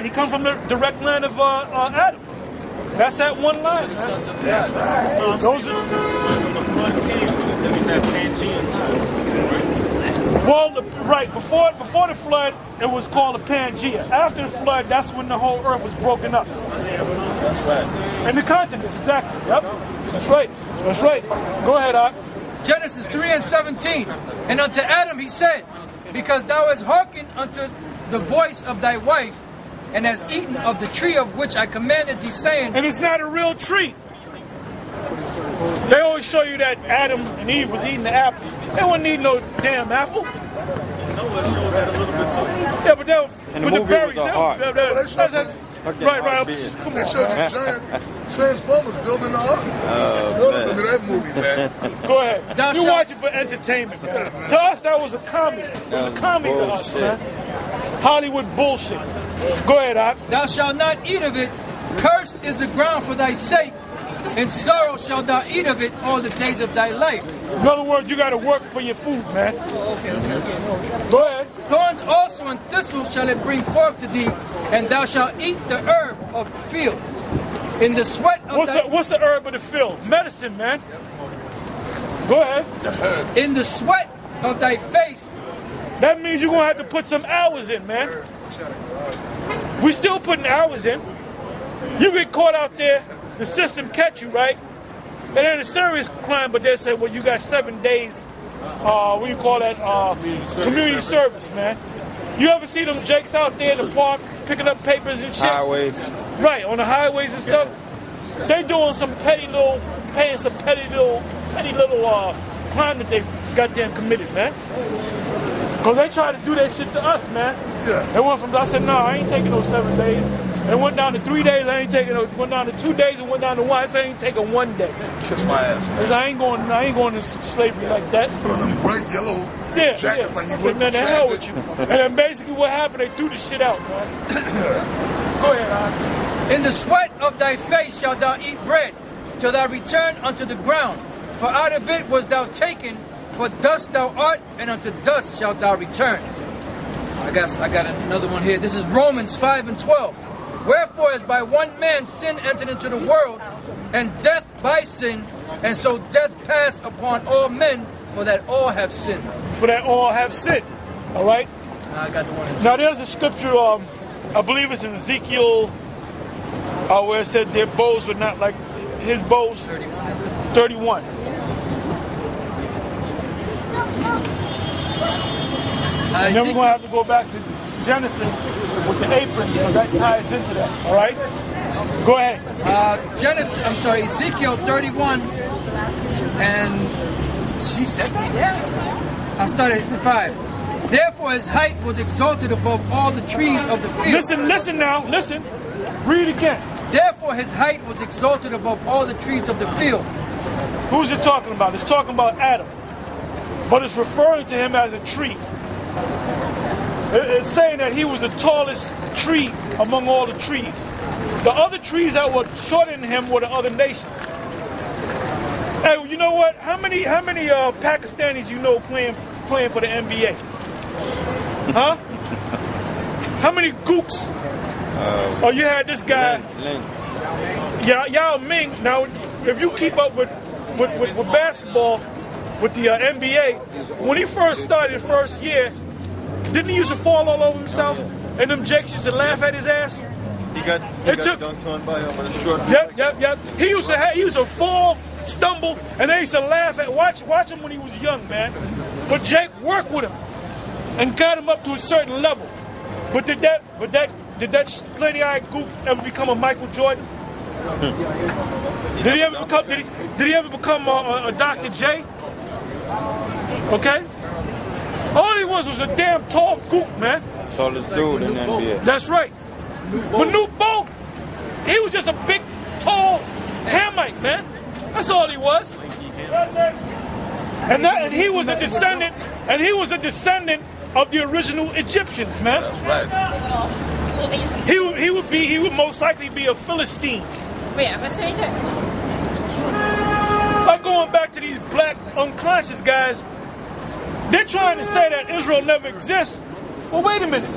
He comes from the direct line of Adam. That's that one line. That's right. Those are, When the flood came, then we had Pangean time, right? well, right, before the flood, it was called a Pangea. After the flood, that's when the whole earth was broken up. That's right. And the continents, exactly. Yep. That's right. That's right. Go ahead, Art. Genesis 3:17. And unto Adam he said, because thou hast hearkened unto the voice of thy wife, and hast eaten of the tree of which I commanded thee, saying... And it's not a real tree. They always show you that Adam and Eve was eating the apple. They wouldn't eat no damn apple. Noah showed that a little bit too. Yeah, but that was And the with the movie berries. was a heart. Right. Come They on, showed man. the giant Transformers building the ark. Listen to that movie, man. Go ahead. Thou You shalt- watch it for entertainment, man. To us, that was a comedy. It was a comedy to us, man. Hollywood bullshit. Go ahead, Art. Thou shalt not eat of it. Cursed is the ground for thy sake. In sorrow shalt thou eat of it all the days of thy life. In other words, you got to work for your food, man. Go ahead. Thorns also and thistles shall it bring forth to thee, and thou shalt eat the herb of the field. In the sweat of What's the herb of the field? Medicine, man. Go ahead. in the sweat of thy face. That means you're going to have to put some hours in, man. We still putting hours in. You get caught out there, the system catch you, right? It ain't a serious crime, but they say, well, you got 7 days, what do you call that, community service, man. You ever see them jakes out there in the park picking up papers and shit? Highways. Right, on the highways and stuff. They doing some paying some petty little crime that they goddamn committed, man. Because they try to do that shit to us, man. Yeah. They went from, I said, no, I ain't taking those 7 days. It went down to 3 days, I ain't taking it. Went down to 2 days, and went down to 1. I said, I ain't taking 1 day. Kiss my ass, man. Because I ain't going to slavery like that. Put on them bright yellow jackets like I you said, would man, from the hell with transit. you. And then basically what happened, they threw the shit out, man. Go ahead, Art. In the sweat of thy face shalt thou eat bread, till thou return unto the ground. For out of it was thou taken, for dust thou art, and unto dust shalt thou return. I got another one here. This is Romans 5:12. Wherefore, as by one man sin entered into the world, and death by sin, and so death passed upon all men, for that all have sinned. For that all have sinned. All right? I got the one. Now there's a scripture, I believe it's in Ezekiel, where it said their bows were not like his bows. 31. And then we're going to have to go back to Genesis with the aprons, because that ties into that. All right? Go ahead. Ezekiel 31, and she said that? Yeah. I started at 5. Therefore his height was exalted above all the trees of the field. Listen now, listen. Read again. Therefore his height was exalted above all the trees of the field. Who's it talking about? It's talking about Adam. But it's referring to him as a tree. It's saying that he was the tallest tree among all the trees. The other trees that were shorter than him were the other nations. Hey, you know what? How many Pakistanis you know playing for the NBA? Huh? How many gooks? You had this guy, Yao Ming. Now, if you keep up with basketball, with the NBA, when he first started first year, didn't he used to fall all over himself? And them jakes used to laugh at his ass? He got dunked on by him on a short. Yep. He used to fall, stumble, and they used to laugh at watch him when he was young, man. But Jake worked with him and got him up to a certain level. But did that slitty-eyed goop ever become a Michael Jordan? Did he ever become a Dr. J? Okay? All he was a damn tall goop, man. Tallest dude in the NBA. That's right. But Newt Bolt, he was just a big, tall Hamite, man. That's all he was. And he was a descendant, of the original Egyptians, man. That's right. He would most likely be a Philistine. Like going back to these black unconscious guys, they're trying to say that Israel never exists, Well, wait a minute.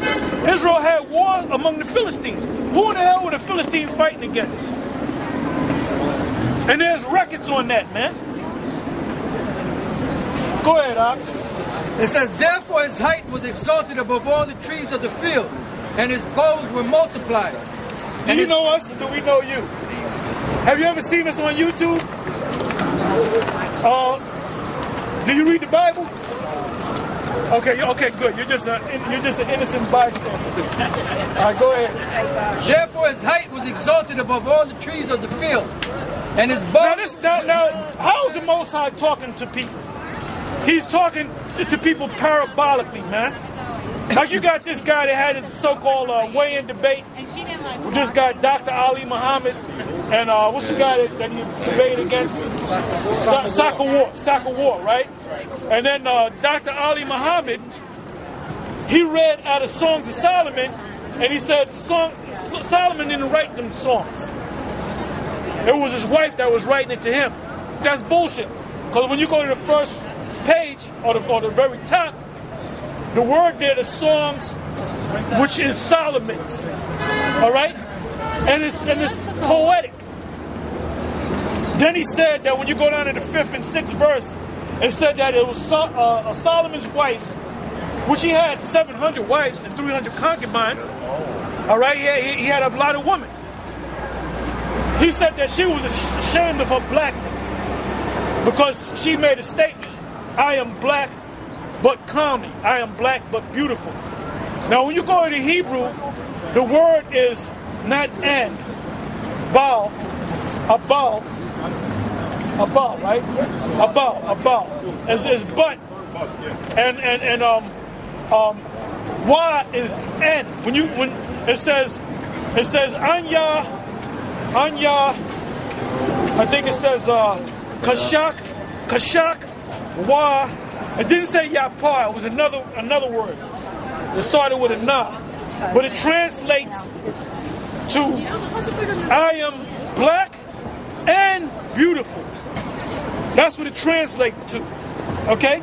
Israel had war among the Philistines. Who in the hell were the Philistines fighting against? And there's records on that, man. Go ahead, Ak. It says, therefore his height was exalted above all the trees of the field, and his bows were multiplied. Do you know us or do we know you? Have you ever seen us on YouTube? Do you read the Bible? Okay, good. You're just an innocent bystander. All right, go ahead. Therefore his height was exalted above all the trees of the field, and his bow... Now, how is the Most High talking to people? He's talking to people parabolically, man. Like you got this guy that had a so-called weigh-in debate with this guy, Dr. Ali Muhammad, and what's the guy that he debated against? Soccer War, right? And then Dr. Ali Muhammad, he read out of Songs of Solomon, and he said Solomon didn't write them songs. It was his wife that was writing it to him. That's bullshit. Because when you go to the first page, or the very top, the word there, the songs, which is Solomon's, all right, and it's poetic. Then he said that when you go down to the 5th and 6th verse, it said that it was Solomon's wife, which he had 700 wives and 300 concubines. All right, he had a lot of women. He said that she was ashamed of her blackness because she made a statement: "I am black, but calming. I am black, but beautiful." Now, when you go into Hebrew, the word is not and, bal, right? Abal. It's but, and wa is and. When it says anya, I think it says kashak, wa. It didn't say yapar. It was another word. It started with a na, but it translates to I am black and beautiful. That's what it translates to. Okay?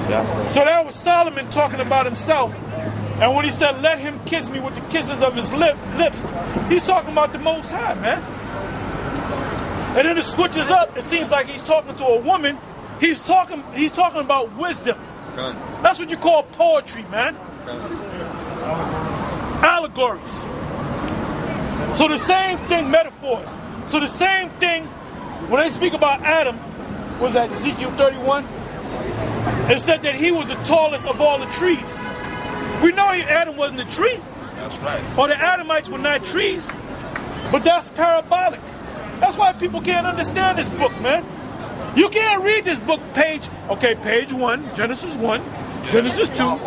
Yeah. So that was Solomon talking about himself. And when he said, "Let him kiss me with the kisses of his lips," he's talking about the Most High, man. And then it switches up. It seems like he's talking to a woman. He's talking about wisdom. That's what you call poetry, man. Allegories. So the same thing, metaphors. So the same thing, when they speak about Adam, was that Ezekiel 31? It said that he was the tallest of all the trees. We know Adam wasn't a tree. That's right. Or the Adamites were not trees. But that's parabolic. That's why people can't understand this book, man. You can't read this book page 1, Genesis 1, Genesis 2,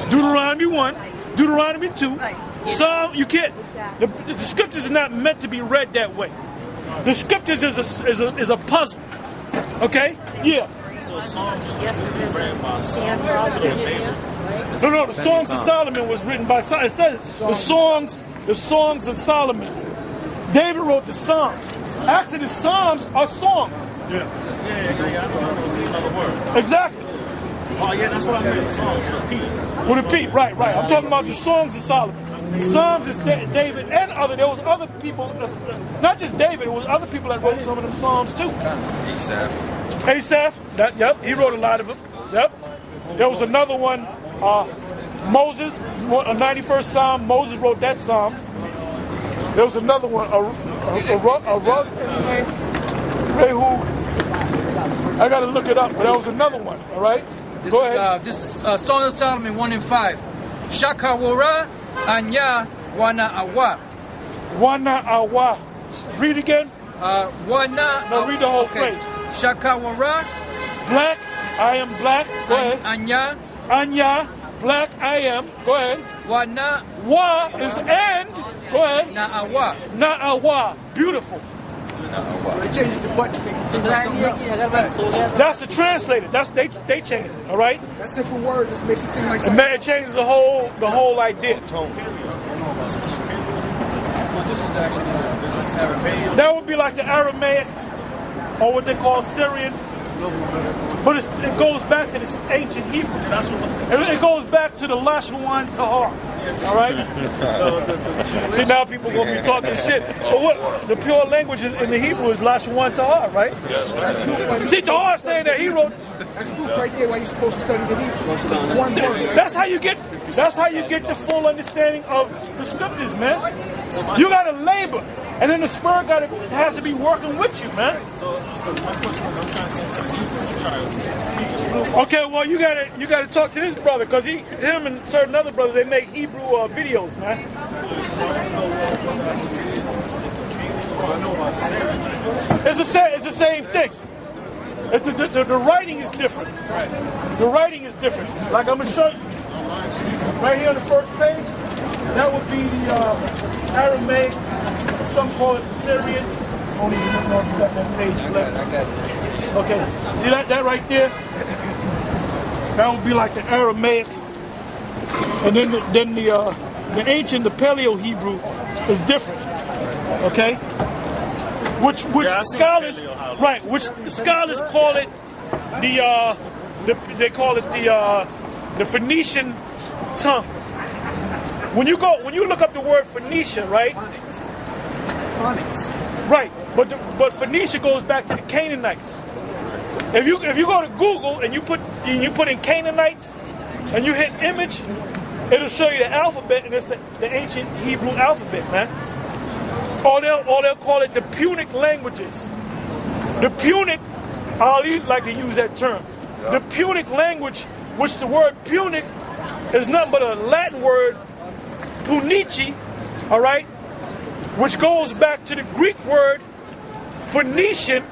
Deuteronomy 1, Deuteronomy 2, Psalm, you can't. The scriptures are not meant to be read that way. The scriptures is a puzzle. Okay? Yeah. So Psalms is read by Solomon. No, the Songs of Solomon was written by Solomon. It says the Songs of Solomon. David wrote the Psalms. Actually, the Psalms are songs. Yeah. Another word. Exactly. Oh, yeah, that's what I meant. Psalms with a P. With a P, right. I'm talking about the Songs of Solomon. The Psalms is David and there was other people, not just David, there was other people that wrote some of them Psalms too. Asaph, he wrote a lot of them. Yep. There was another one, Moses, a 91st Psalm. Moses wrote that Psalm. There was another one, I gotta look it up, but there was another one, all right? Go ahead. This Song of Solomon 1 and 5. Shakawara anya wana awa. Wana awa. Read again. No, read the whole phrase. Shakawara. Black, I am black. Go ahead. Anya, black, I am. Go ahead. Wana. Wa is and. Go ahead. Na'awa. Na'awa. Beautiful. They changed the butt to make it seem like something else. That's the translator. They changed it. All right. That simple word just makes it seem like something else. It changes the whole idea. Well, this is Aramaic. That would be like the Aramaic, or what they call Syrian. But it goes back to this ancient Hebrew. It goes back to the Lashon Tahar. All right. See, now people gonna be talking shit. But what the pure language in the Hebrew is Lashon Tahar, right? See, Tahar saying that he wrote. That's proof right there why you're supposed to study the Hebrew. It's one word. That's how you get. That's how you get the full understanding of the scriptures, man. You gotta labor, and then the Spirit has to be working with you, man. Okay, well you gotta talk to this brother because him and certain other brothers they make Hebrew videos, man. It's the same thing. The writing is different. The writing is different. Like I'm gonna show you right here on the first page. That would be the Aramaic. Some call it the Syrian. I don't even know if you got that page left. I got it. Okay, see that right there? That would be like the Aramaic, and then the ancient, the Paleo Hebrew is different. Okay, which the scholars, right? Which the scholars call it they call it the Phoenician tongue. When you look up the word Phoenicia, right? Phonics. Right, but Phoenicia goes back to the Canaanites. If you go to Google and you put in Canaanites and you hit image, it'll show you the alphabet, and it's the ancient Hebrew alphabet, man. Or they'll call it the Punic languages. The Punic, I like to use that term. The Punic language, which the word Punic is nothing but a Latin word, punici, all right, which goes back to the Greek word Phoenician,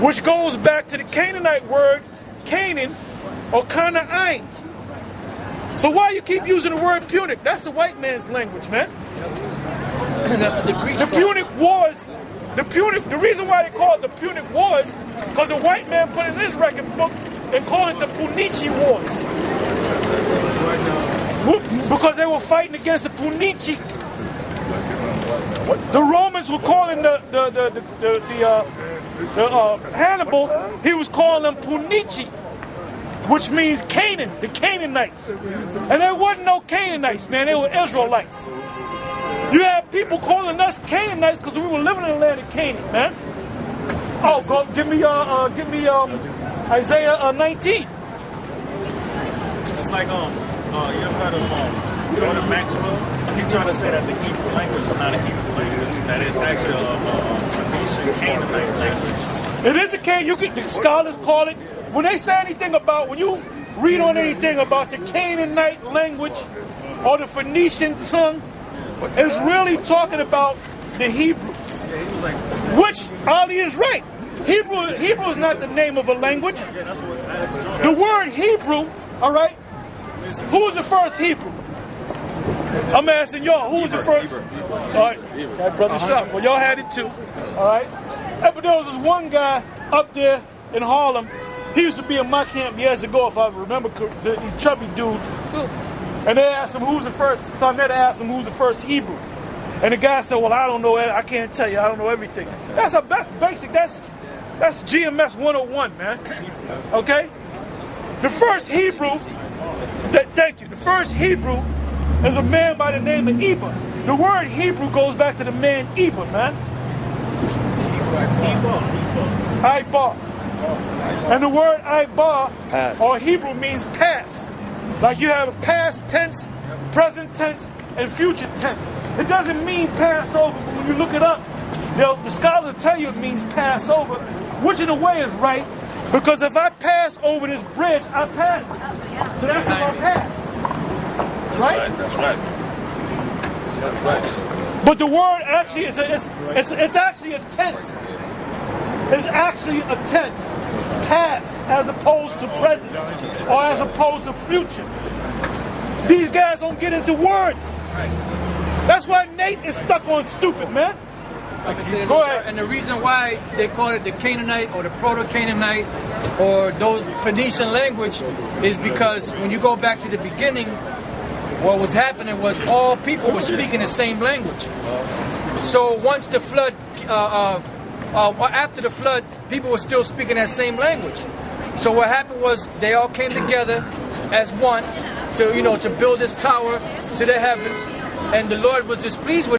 which goes back to the Canaanite word Canaan or Canaan. So why you keep using the word Punic? That's the white man's language, man. That's what the Greeks The Punic Wars, the reason why they call it the Punic Wars, because the white man put in his record book and called it the Punici Wars. Because they were fighting against the Punici. The Romans were calling the Hannibal, he was calling them Punici, which means Canaan, the Canaanites. And there wasn't no Canaanites, man, they were Israelites. You have people calling us Canaanites because we were living in the land of Canaan, man. Oh, go give me Isaiah 19. It's like you ever heard of Jordan Maxwell? He's trying to say that the Hebrew language is not a Hebrew language. That is actually a Phoenician Canaanite language. It is a Canaan. The scholars call it. When they say anything about, when you read on anything about the Canaanite language or the Phoenician tongue, it's really talking about the Hebrew. Which Ali is right. Hebrew is not the name of a language. The word Hebrew, all right. Who was the first Hebrew? I'm asking y'all, who was the first? All right, that brother shot. Well, y'all had it too. All right. Hey, but there was this one guy up there in Harlem. He used to be in my camp years ago, if I remember, the chubby dude. And they asked him who's the first. So I met asked him who's the first Hebrew. And the guy said, "Well, I don't know. I can't tell you. I don't know everything." That's basic. That's GMS 101, man. Okay. The first Hebrew. Thank you. The first Hebrew is a man by the name of Eber. The word Hebrew goes back to the man Eber, man. Ibar. And the word Ibar or Hebrew means past. Like you have a past tense, present tense, and future tense. It doesn't mean Passover, but when you look it up, the scholars will tell you it means Passover, which in a way is right, because if I pass over this bridge, I pass it. So that's if I pass. Right? That's right. But the word actually is it's actually a tense. It's actually a tense. Past as opposed to present or as opposed to future. These guys don't get into words. That's why Nate is stuck on stupid, man. Go ahead. And the reason why they call it the Canaanite or the Proto-Canaanite or those Phoenician language is because when you go back to the beginning, what was happening was all people were speaking the same language. So once the flood after the flood, people were still speaking that same language. So what happened was they all came together as one to, to build this tower to the heavens, and the Lord was displeased with